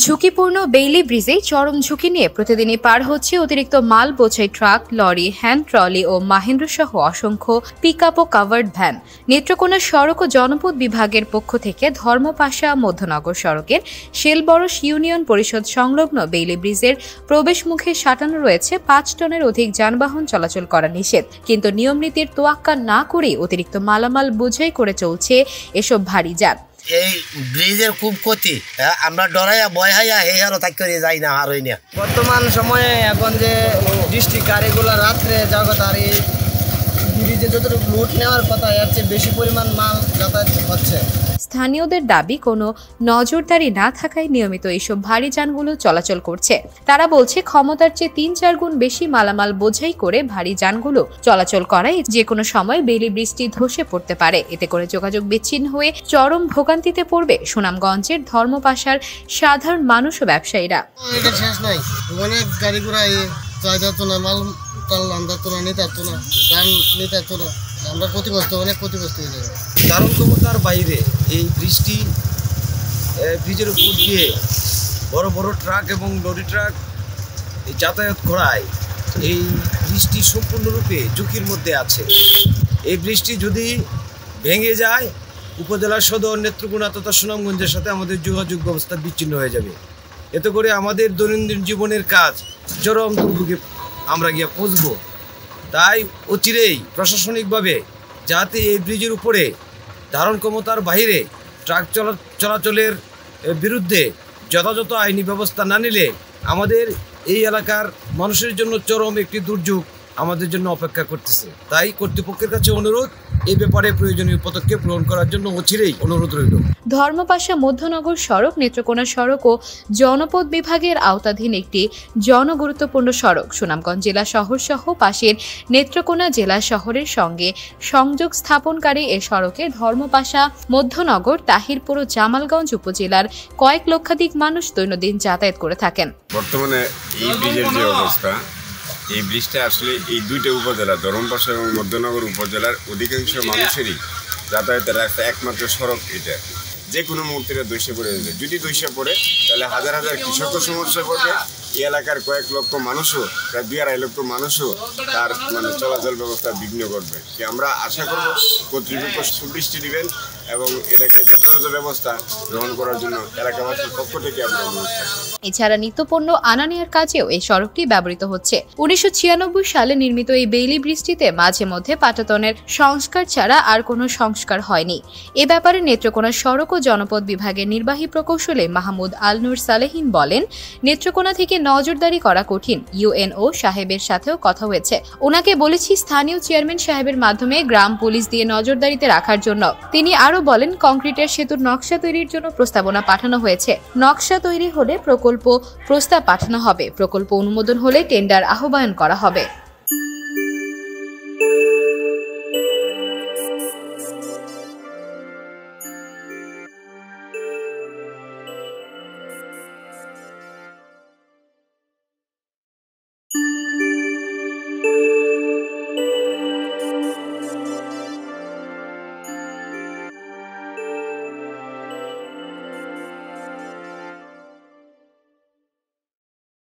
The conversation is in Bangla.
ঝুঁকিপূর্ণ বেইলি ব্রিজে চরম ঝুঁকি নিয়ে প্রতিদিনই পার হচ্ছে অতিরিক্ত মাল বোঝাই ট্রাক, লরি, হ্যান্ড ট্রলি ও মাহেন্দ্র সহ অসংখ্য পিকআপ ও কাভার্ড ভ্যান। নেত্রকোনা সড়ক ও জনপদ বিভাগের পক্ষ থেকে ধর্মপাশা মধ্যনগর সড়কের শেলবরস ইউনিয়ন পরিষদ সংলগ্ন বেইলি ব্রিজের প্রবেশ মুখে সাঁটানো রয়েছে ৫ টনের অধিক যানবাহন চলাচল করা নিষেধ। কিন্তু নিয়মনীতির তোয়াক্কা না করেই অতিরিক্ত মালামাল বোঝাই করে চলছে এসব ভারী যান। এই ব্রিজের খুব ক্ষতি, আমরা ডরাইয়া ভয় হাইয়া এই হারও থাকি করে যাই না আর না। বর্তমান সময়ে এখন যে ডিস্ট্রিক্ট গাড়িগুলো রাত্রে জগৎ আর এই ব্রিজে যতটুকু লুট নেওয়ার কথা এর চেয়ে বেশি পরিমাণ মাল যাতায়াত হচ্ছে। স্থানীয়দের দাবি, কোনো নজরদারি না থাকায় নিয়মিত এইসব ভারী যানগুলো চলাচল করছে। তারা বলছে ক্ষমতার চেয়ে ৩-৪ গুণ বেশি মালামাল বোঝাই করে ভারী যানগুলো চলাচল করায় যে কোনো সময় বেইলি ব্রিজটি ধসে পড়তে পারে। এতে করে যোগাযোগ বিচ্ছিন্ন হয়ে চরম ভোগান্তিতে পড়বে সুনামগঞ্জের ধর্মপাশার সাধারণ মানুষ ও ব্যবসায়ীরা। এটা শেষ নাই, অনেক গাড়ি ঘোড়া যাইতো না, মাল টাল আনতো না, নিতাতো না, ধান নিতাতো না, আমরা অনেক ক্ষতিগ্রস্ত হয়ে যাবে। ধারণ ক্ষমতার বাইরে এই ব্রিজের উপর দিয়ে বড় বড় ট্রাক এবং লরি ট্রাক যাতায়াত করায় এই ব্রিজটি সম্পূর্ণরূপে ঝুঁকির মধ্যে আছে। এই ব্রিজটি যদি ভেঙে যায় উপজেলা সদর নেত্রকোনা তথা সুনামগঞ্জের সাথে আমাদের যোগাযোগ ব্যবস্থা বিচ্ছিন্ন হয়ে যাবে। এতে করে আমাদের দৈনন্দিন জীবনের কাজ চরম দুর্ভোগে আমরা গিয়ে পৌঁছব। তাই অচিরেই প্রশাসনিকভাবে যাতে এই ব্রিজের উপরে ধারণ ক্ষমতার বাইরে ট্রাক চলাচলের বিরুদ্ধে যথাযথ আইনি ব্যবস্থা না নিলে আমাদের এই এলাকার মানুষের জন্য চরম একটি দুর্যোগ আমাদের জন্য অপেক্ষা করতেছে। তাই কর্তৃপক্ষের কাছে অনুরোধ, এই ব্যাপারে প্রয়োজনীয় পদক্ষেপ গ্রহণ করার জন্য অচিরেই অনুরোধ রইল। ধর্মপাশা মধ্যনগর সড়ক নেত্রকোনা সড়ক ও জনপদ বিভাগের আওতাধীন একটি জনগুরুত্বপূর্ণ সড়ক। সুনামগঞ্জ জেলা শহর সহ পাশের নেত্রকোনা জেলা শহরের সঙ্গে সংযোগ স্থাপনকারী এ সড়কে ধর্মপাশা মধ্যনগর, তাহিরপুর ও জামালগঞ্জ উপজেলার কয়েক লক্ষাধিক মানুষ দৈনন্দিন যাতায়াত করে থাকেন। বর্তমানে এই ব্রিজের যে অবস্থা, এই ব্রিজটা আসলে এই দুইটা উপজেলা ধর্মপাশা এবং মধ্যনগর উপজেলার অধিকাংশ মানুষেরই যাতায়াতের রাস্তা একমাত্র সড়ক। এটা যে কোনো মুহূর্তে দৈশে পড়ে যাবে। যদি দৈশে পড়ে তাহলে হাজার হাজার কৃষকও সমস্যায় পড়বে, এই এলাকার কয়েক লক্ষ মানুষও, প্রায় 2-2.5 লক্ষ মানুষও তার চলাচল ব্যবস্থা বিঘ্ন করবে। আমরা আশা করব কর্তৃপক্ষ সুদৃষ্টি দিবেন এবং এটাকে যথাযথ ব্যবস্থা গ্রহণ করার জন্য এলাকাবাসীর পক্ষ থেকে আমরা অনুরোধ করব। এছাড়া নিত্যপণ্য আনা নেওয়ার কাজেও এই সড়কটি ব্যবহৃত হচ্ছে। 1996 সালে নির্মিত এই বেইলি ব্রিজটিতে মাঝে মধ্যে পাটাতনের সংস্কার ছাড়া আর কোনো সংস্কার হয়নি। এ ব্যাপারে নেত্রকোনা সড়ক ও জনপদ বিভাগের নির্বাহী প্রকৌশলী মাহমুদ আল নূর সালেহীন বলেন, নেত্রকোনা থেকে নজরদারি করা কঠিন। ইউএনও সাহেবের সাথেও কথা হয়েছে, ওনাকে বলেছি স্থানীয় চেয়ারম্যান সাহেবের মাধ্যমে গ্রাম পুলিশ দিয়ে নজরদারিতে রাখার জন্য। তিনি আরো বলেন, কংক্রিটের সেতুর নকশা তৈরির জন্য প্রস্তাবনা পাঠানো হয়েছে। নকশা তৈরি হলে প্রকল্প প্রস্তাব পাঠানো হবে। প্রকল্প অনুমোদন হলে টেন্ডার আহ্বান করা হবে।